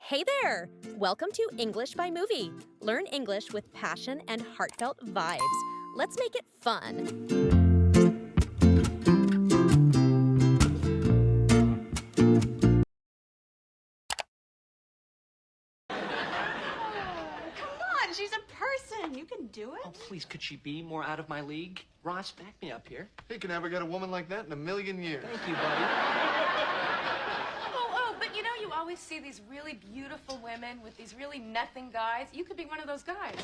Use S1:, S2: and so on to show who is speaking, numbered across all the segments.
S1: Hey there! Welcome to English by Movie. Learn English with passion and heartfelt vibes. Let's make it fun.
S2: Come on, she's a person. You can do
S3: Oh,
S2: it.
S3: please, could she be more out of my league? Ross, back me up here.
S4: He can never get a woman like that in a million years.
S3: Thank you, buddy.
S5: But you know, you always see these really beautiful women with these really nothing guys. You could be one of those guys.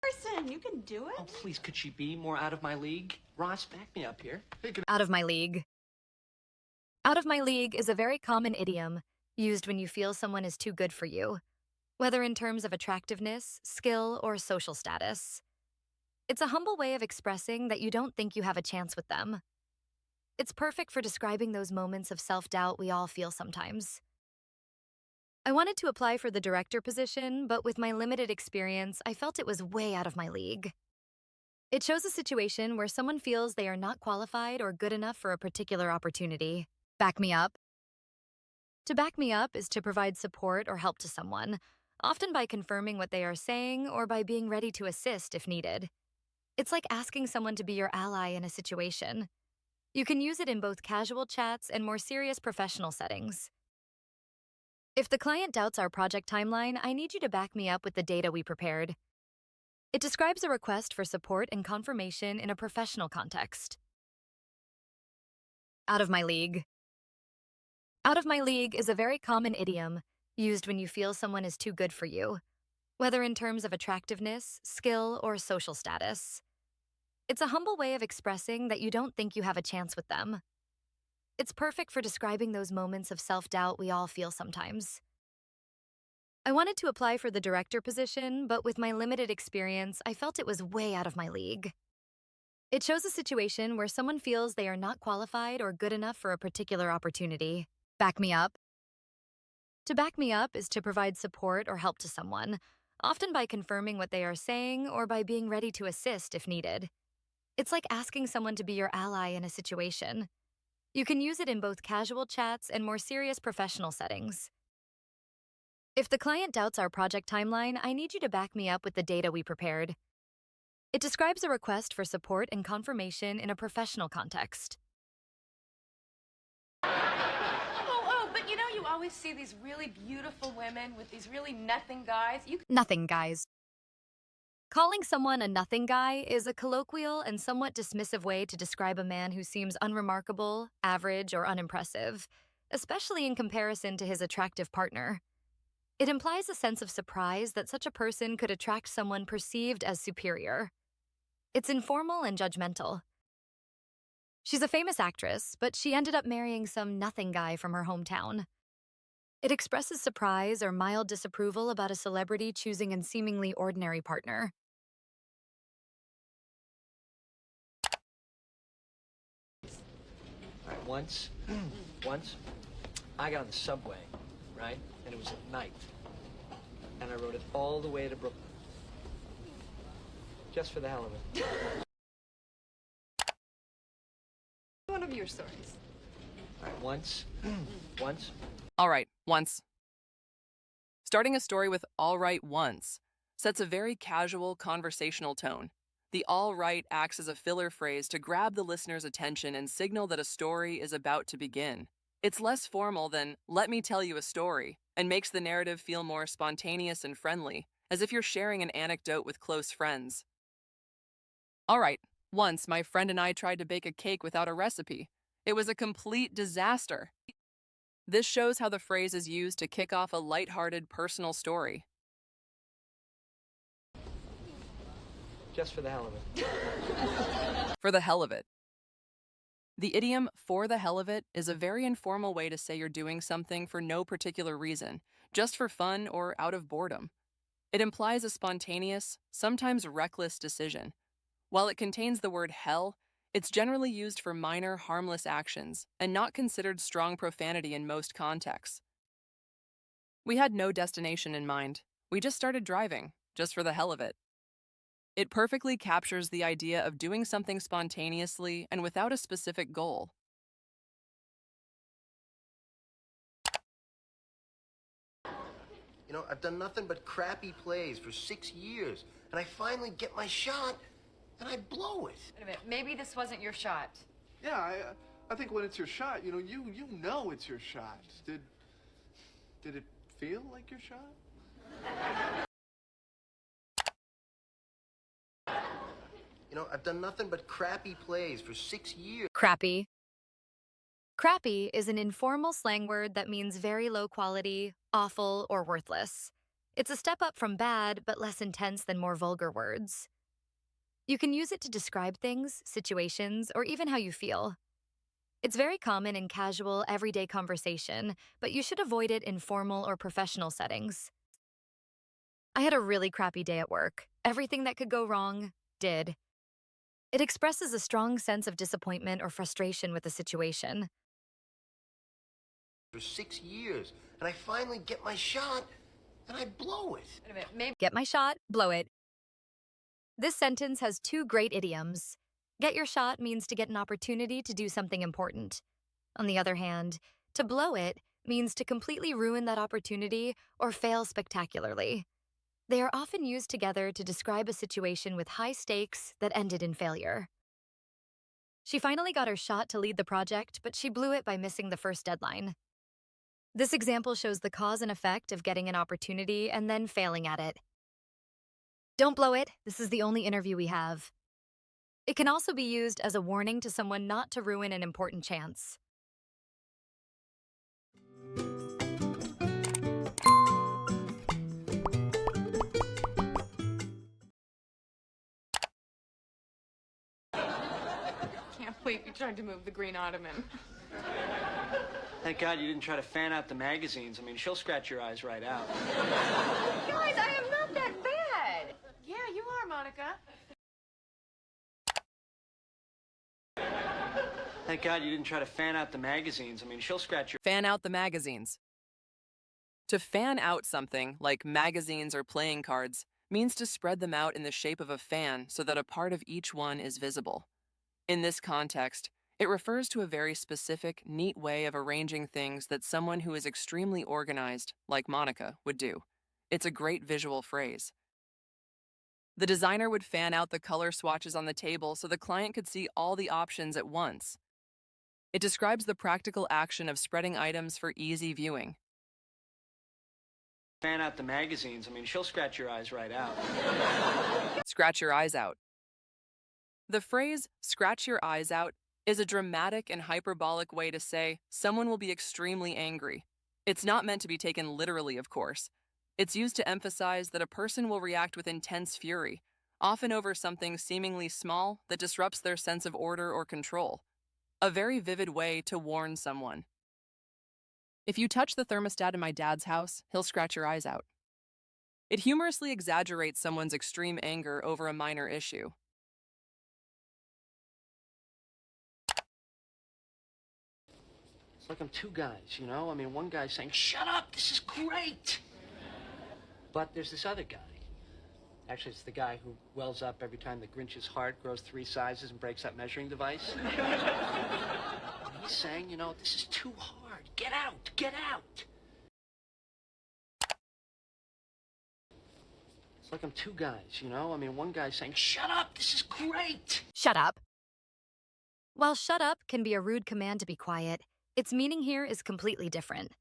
S2: Person, you can do it.
S3: Oh, please, could she be more out of my league? Ross, back me up here.
S4: He can
S6: Out of my league. Out of my league is a very common idiom used when you feel someone is too good for you, whether in terms of attractiveness, skill, or social status. It's a humble way of expressing that you don't think you have a chance with them. It's perfect for describing those moments of self-doubt we all feel sometimes. I wanted to apply for the director position, but with my limited experience, I felt it was way out of my league. It shows a situation where someone feels they are not qualified or good enough for a particular opportunity. Back me up. To back me up is to provide support or help to someone, often by confirming what they are saying or by being ready to assist if needed. It's like asking someone to be your ally in a situation. You can use it in both casual chats and more serious professional settings. If the client doubts our project timeline, I need you to back me up with the data we prepared. It describes a request for support and confirmation in a professional context. Out of my league. Out of my league is a very common idiom used when you feel someone is too good for you, whether in terms of attractiveness, skill, or social status. It's a humble way of expressing that you don't think you have a chance with them. It's perfect for describing those moments of self-doubt we all feel sometimes. I wanted to apply for the director position, but with my limited experience, I felt it was way out of my league. It shows a situation where someone feels they are not qualified or good enough for a particular opportunity. Back me up. To back me up is to provide support or help to someone, often by confirming what they are saying or by being ready to assist if needed. It's like asking someone to be your ally in a situation. You can use it in both casual chats and more serious professional settings. If the client doubts our project timeline, I need you to back me up with the data we prepared. It describes a request for support and confirmation in a professional context.
S5: But you know, you always see these really beautiful women with these really nothing guys. You
S6: Nothing guys. Calling someone a nothing guy is a colloquial and somewhat dismissive way to describe a man who seems unremarkable, average, or unimpressive, especially in comparison to his attractive partner. It implies a sense of surprise that such a person could attract someone perceived as superior. It's informal and judgmental. She's a famous actress, but she ended up marrying some nothing guy from her hometown. It expresses surprise or mild disapproval about a celebrity choosing a seemingly ordinary partner.
S3: All right, once, I got on the subway, right? And it was at night. And I rode it all the way to Brooklyn. Just for the hell of it.
S5: one of your stories.
S3: All right, once.
S7: All right, once. Starting a story with all right once sets a very casual conversational tone. The all right acts as a filler phrase to grab the listener's attention and signal that a story is about to begin. It's less formal than let me tell you a story and makes the narrative feel more spontaneous and friendly, as if you're sharing an anecdote with close friends. All right, once my friend and I tried to bake a cake without a recipe. It was a complete disaster. This shows how the phrase is used to kick off a lighthearted personal story.
S3: Just for the hell of it.
S7: For the hell of it. The idiom for the hell of it is a very informal way to say you're doing something for no particular reason, just for fun or out of boredom. It implies a spontaneous, sometimes reckless decision. While it contains the word hell, it's generally used for minor, harmless actions and not considered strong profanity in most contexts. We had no destination in mind. We just started driving, just for the hell of it. It perfectly captures the idea of doing something spontaneously and without a specific goal.
S8: You know, I've done nothing but crappy plays for 6 years, and I finally get my shot, and I blow it.
S5: Wait a minute, maybe this wasn't your shot.
S4: Yeah, I think when it's your shot, you know it's your shot. Did it feel like your shot?
S8: You know, I've done nothing but crappy plays for 6 years.
S6: Crappy. Crappy is an informal slang word that means very low quality, awful, or worthless. It's a step up from bad, but less intense than more vulgar words. You can use it to describe things, situations, or even how you feel. It's very common in casual, everyday conversation, but you should avoid it in formal or professional settings. I had a really crappy day at work. Everything that could go wrong did. It expresses a strong sense of disappointment or frustration with the situation.
S8: For 6 years, and I finally get my shot, and I blow it.
S5: Wait a minute, maybe.
S6: Get my shot, blow it. This sentence has two great idioms. Get your shot means to get an opportunity to do something important. On the other hand, to blow it means to completely ruin that opportunity or fail spectacularly. They are often used together to describe a situation with high stakes that ended in failure. She finally got her shot to lead the project, but she blew it by missing the first deadline. This example shows the cause and effect of getting an opportunity and then failing at it. Don't blow it. This is the only interview we have. It can also be used as a warning to someone not to ruin an important chance.
S5: Can't believe you tried to move the green ottoman.
S3: Thank God you didn't try to fan out the magazines. I mean, she'll scratch your eyes right out.
S5: Guys, I am not that bad. Yeah, you are, Monica.
S3: Thank God you didn't try to fan out the magazines. I mean, she'll scratch your...
S7: Fan out the magazines. To fan out something, like magazines or playing cards, means to spread them out in the shape of a fan so that a part of each one is visible. In this context, it refers to a very specific, neat way of arranging things that someone who is extremely organized, like Monica, would do. It's a great visual phrase. The designer would fan out the color swatches on the table so the client could see all the options at once. It describes the practical action of spreading items for easy viewing.
S3: Fan out the magazines. I mean, she'll scratch your eyes right out.
S7: Scratch your eyes out. The phrase, scratch your eyes out, is a dramatic and hyperbolic way to say someone will be extremely angry. It's not meant to be taken literally, of course. It's used to emphasize that a person will react with intense fury, often over something seemingly small that disrupts their sense of order or control. A very vivid way to warn someone. If you touch the thermostat in my dad's house, he'll scratch your eyes out. It humorously exaggerates someone's extreme anger over a minor issue.
S3: It's like I'm two guys, you know? I mean, one guy's saying, shut up, this is great. But there's this other guy. Actually, it's the guy who wells up every time the Grinch's heart grows 3 sizes and breaks that measuring device. And he's saying, you know, this is too hard. Get out, get out. It's like I'm two guys, you know? I mean, one guy's saying, shut up, this is great.
S6: Shut up. While shut up can be a rude command to be quiet, its meaning here is completely different.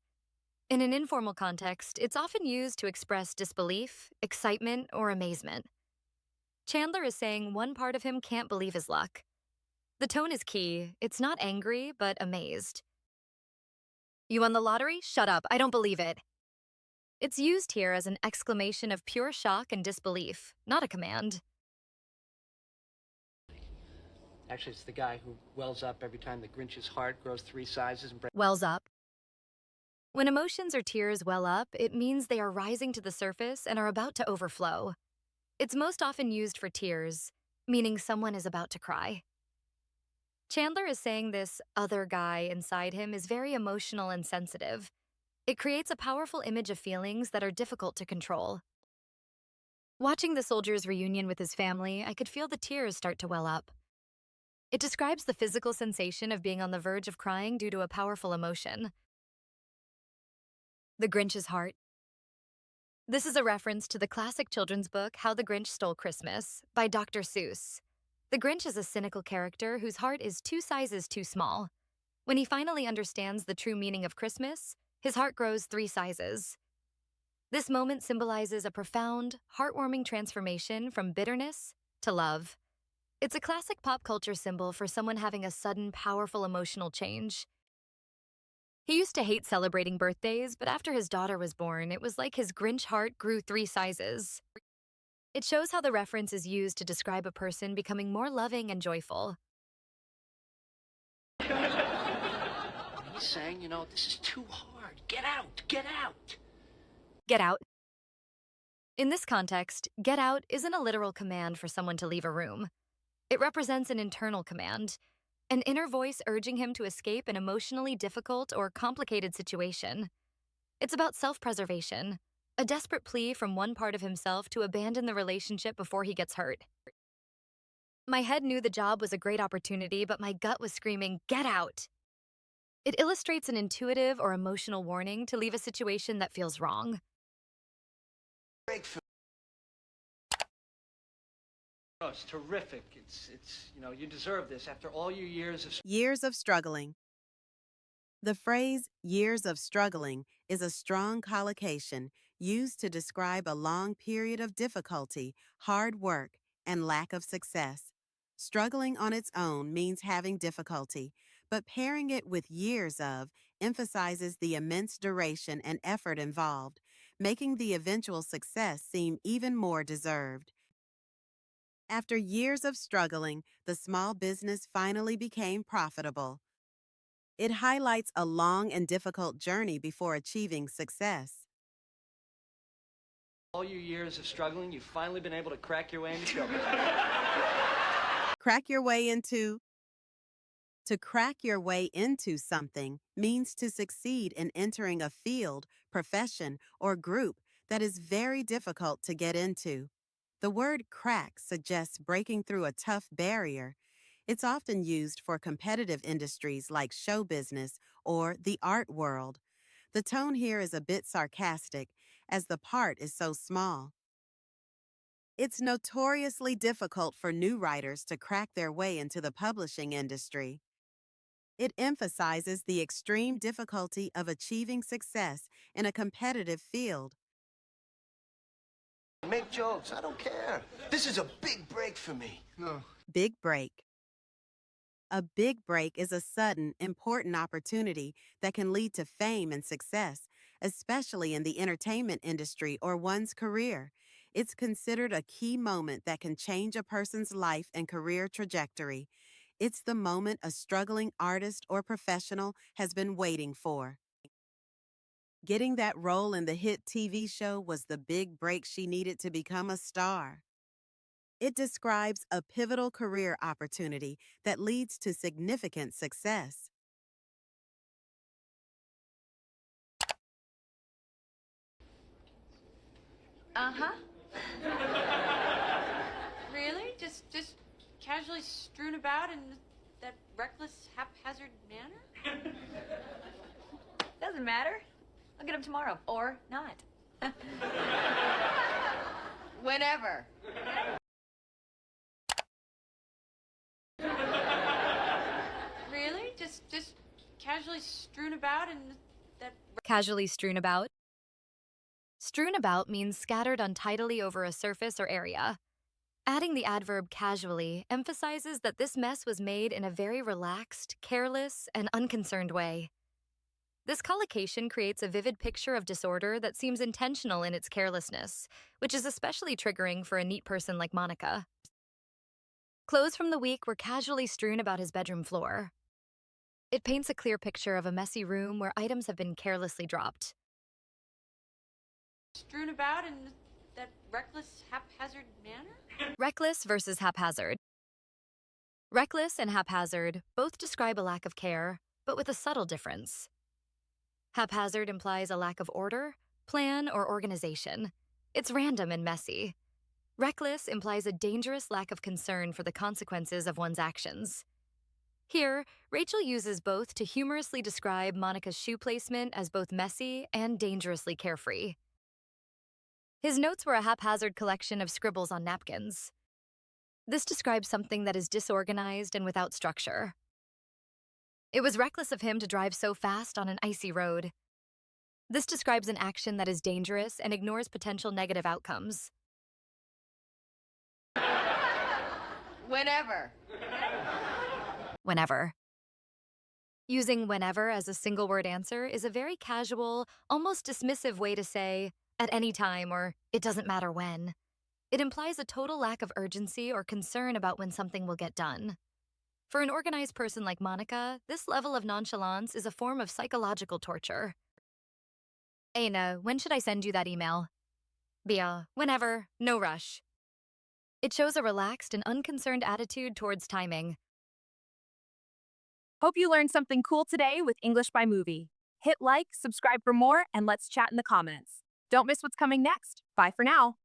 S6: In an informal context, it's often used to express disbelief, excitement, or amazement. Chandler is saying one part of him can't believe his luck. The tone is key. It's not angry, but amazed. You won the lottery? Shut up. I don't believe it. It's used here as an exclamation of pure shock and disbelief, not a command.
S3: Actually, it's the guy who wells up every time the Grinch's heart grows 3 sizes and breaks...
S6: Wells up. When emotions or tears well up, it means they are rising to the surface and are about to overflow. It's most often used for tears, meaning someone is about to cry. Chandler is saying this other guy inside him is very emotional and sensitive. It creates a powerful image of feelings that are difficult to control. Watching the soldier's reunion with his family, I could feel the tears start to well up. It describes the physical sensation of being on the verge of crying due to a powerful emotion. The Grinch's heart. This is a reference to the classic children's book How the Grinch Stole Christmas by Dr. Seuss. The Grinch is a cynical character whose heart is 2 sizes too small. When he finally understands the true meaning of Christmas, his heart grows 3 sizes. This moment symbolizes a profound, heartwarming transformation from bitterness to love. It's a classic pop culture symbol for someone having a sudden, powerful emotional change. He used to hate celebrating birthdays, but after his daughter was born, it was like his Grinch heart grew 3 sizes. It shows how the reference is used to describe a person becoming more loving and joyful.
S3: He's saying, you know, this is too hard. Get out, get out.
S6: Get out. In this context, get out isn't a literal command for someone to leave a room. It represents an internal command, an inner voice urging him to escape an emotionally difficult or complicated situation. It's about self-preservation, a desperate plea from one part of himself to abandon the relationship before he gets hurt. My head knew the job was a great opportunity, but my gut was screaming, "Get out!" It illustrates an intuitive or emotional warning to leave a situation that feels wrong.
S3: Oh, it's terrific. It's you know, you deserve this after all your years of...
S9: Years of struggling. The phrase years of struggling is a strong collocation used to describe a long period of difficulty, hard work, and lack of success. Struggling on its own means having difficulty, but pairing it with years of emphasizes the immense duration and effort involved, making the eventual success seem even more deserved. After years of struggling, the small business finally became profitable. It highlights a long and difficult journey before achieving success.
S3: All your years of struggling, you've finally been able to crack your way into trouble.
S9: Crack your way into. To crack your way into something means to succeed in entering a field, profession, or group that is very difficult to get into. The word crack suggests breaking through a tough barrier. It's often used for competitive industries like show business or the art world. The tone here is a bit sarcastic, as the part is so small. It's notoriously difficult for new writers to crack their way into the publishing industry. It emphasizes the extreme difficulty of achieving success in a competitive field.
S8: Make jokes, I don't care. This is a big break for me.
S4: No.
S9: Big break. A big break is a sudden, important opportunity that can lead to fame and success, especially in the entertainment industry or one's career. It's considered a key moment that can change a person's life and career trajectory. It's the moment a struggling artist or professional has been waiting for. Getting that role in the hit TV show was the big break she needed to become a star. It describes a pivotal career opportunity that leads to significant success.
S2: Uh-huh. Really? Just casually strewn about in that reckless, haphazard manner?
S5: Doesn't matter. I'll get him tomorrow. Or not. Whenever.
S2: Really? Just casually strewn about in that...
S6: Casually strewn about. Strewn about means scattered untidily over a surface or area. Adding the adverb casually emphasizes that this mess was made in a very relaxed, careless, and unconcerned way. This collocation creates a vivid picture of disorder that seems intentional in its carelessness, which is especially triggering for a neat person like Monica. Clothes from the week were casually strewn about his bedroom floor. It paints a clear picture of a messy room where items have been carelessly dropped.
S2: Strewn about in that reckless, haphazard manner?
S6: Reckless versus haphazard. Reckless and haphazard both describe a lack of care, but with a subtle difference. Haphazard implies a lack of order, plan, or organization. It's random and messy. Reckless implies a dangerous lack of concern for the consequences of one's actions. Here, Rachel uses both to humorously describe Monica's shoe placement as both messy and dangerously carefree. His notes were a haphazard collection of scribbles on napkins. This describes something that is disorganized and without structure. It was reckless of him to drive so fast on an icy road. This describes an action that is dangerous and ignores potential negative outcomes.
S5: Whenever.
S6: Whenever. Using whenever as a single word answer is a very casual, almost dismissive way to say at any time or it doesn't matter when. It implies a total lack of urgency or concern about when something will get done. For an organized person like Monica, this level of nonchalance is a form of psychological torture. Aina, when should I send you that email? Bia, whenever, no rush. It shows a relaxed and unconcerned attitude towards timing.
S10: Hope you learned something cool today with English by Movie. Hit like, subscribe for more, and let's chat in the comments. Don't miss what's coming next. Bye for now.